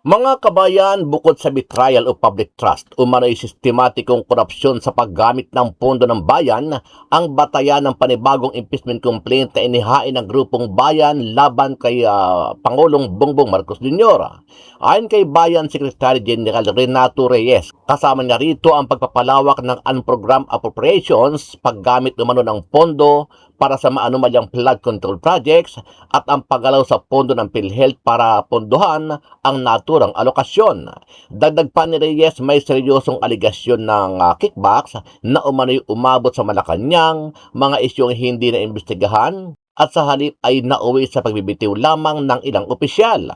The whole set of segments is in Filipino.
Mga kabayan, bukod sa betrayal o public trust, umano'y sistematikong korupsyon sa paggamit ng pondo ng bayan, ang batayan ng panibagong impeachment complaint na inihain ng grupong bayan laban kay Pangulong Bongbong Marcos Jr. Ayon kay Bayan Secretary General Renato Reyes, kasama niya rito ang pagpapalawak ng unprogrammed appropriations, paggamit umano ng pondo para sa maanumalyang flood control projects at ang paggalaw sa pondo ng PhilHealth para pondohan ang naturang alokasyon. Dagdag pa ni Reyes, may seryosong aligasyon ng kickbacks na umano'y umabot sa Malacanang, mga isyong hindi na imbestigahan at sa halip ay nauwi sa pagbibitiw lamang ng ilang opisyal.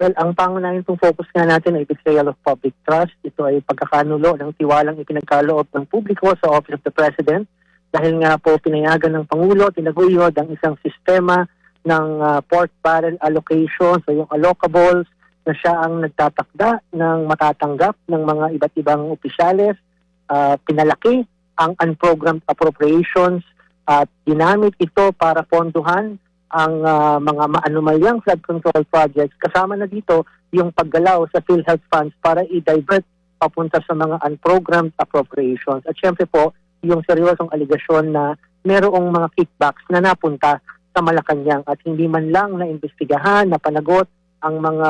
Well, ang pangunahing focus nga natin ay betrayal of public trust. Ito ay pagkakanulo ng tiwalang ipinagkaloob ng publiko sa Office of the President dahil nga po pinayagan ng Pangulo, tinaguyod ang isang sistema ng pork barrel allocation, so yung allocables na siya ang nagtatakda ng matatanggap ng mga iba't ibang opisyales, pinalaki ang unprogrammed appropriations at ginamit ito para ponduhan ang mga maanumalyang flood control projects. Kasama na dito yung paggalaw sa PhilHealth funds para i-divert papunta sa mga unprogrammed appropriations. At syempre po, yung seryosong aligasyon na merong mga kickbacks na napunta sa Malacanang at hindi man lang na-imbestigahan, napanagot ang mga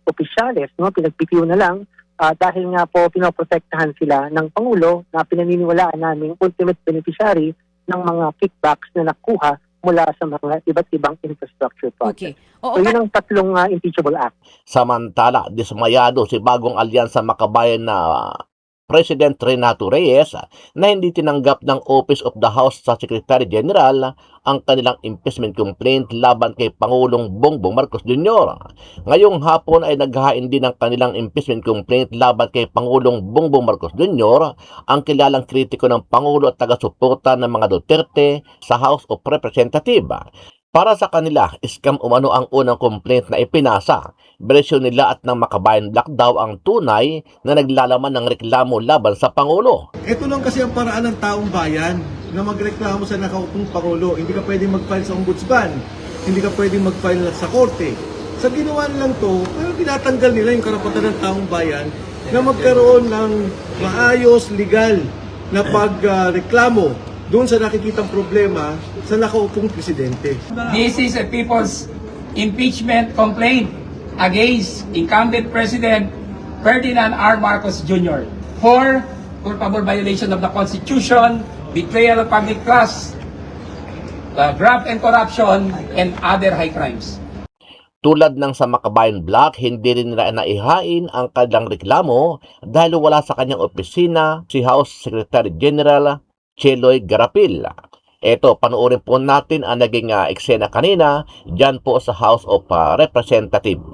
opisyales, no? Pinagpitiw na lang dahil nga po pinoprotektahan sila ng Pangulo na pinaniniwalaan naming ultimate beneficiary ng mga kickbacks na nakuha mula sa mga iba't ibang infrastructure projects. Okay. Oo, So yun ang tatlong impeachable act. Samantala, dismayado si bagong alyansa makabayan na President Renato Reyes na hindi tinanggap ng Office of the House sa Secretary General ang kanilang impeachment complaint laban kay Pangulong Bongbong Marcos Jr. Ngayong hapon ay naghahain din ng kanilang impeachment complaint laban kay Pangulong Bongbong Marcos Jr., ang kilalang kritiko ng Pangulo at taga-suporta ng mga Duterte sa House of Representatives. Para sa kanila, scam umano ang unang complaint na ipinasa. Bersyon nila at ng Makabayan Black daw ang tunay na naglalaman ng reklamo laban sa Pangulo. Ito lang kasi ang paraan ng taong bayan na magreklamo sa nakaupong Pangulo. Hindi ka pwedeng mag-file sa ombudsman. Hindi ka pwedeng mag-file sa korte. Sa ginawa nilang to, tinatanggal nila yung karapatan ng taong bayan na magkaroon ng maayos, legal na pagreklamo doon sa nakikitang problema sa nakaupong presidente. This is a people's impeachment complaint against incumbent President Ferdinand R. Marcos Jr. for culpable violation of the Constitution, betrayal of public trust, graft and corruption, and other high crimes. Tulad ng sa Makabayan Black, hindi rin nila naihain ang kanilang reklamo dahil wala sa kanyang opisina si House Secretary General Cheloy Garapil. Ito, panoorin po natin ang naging eksena kanina dyan po sa House of Representatives.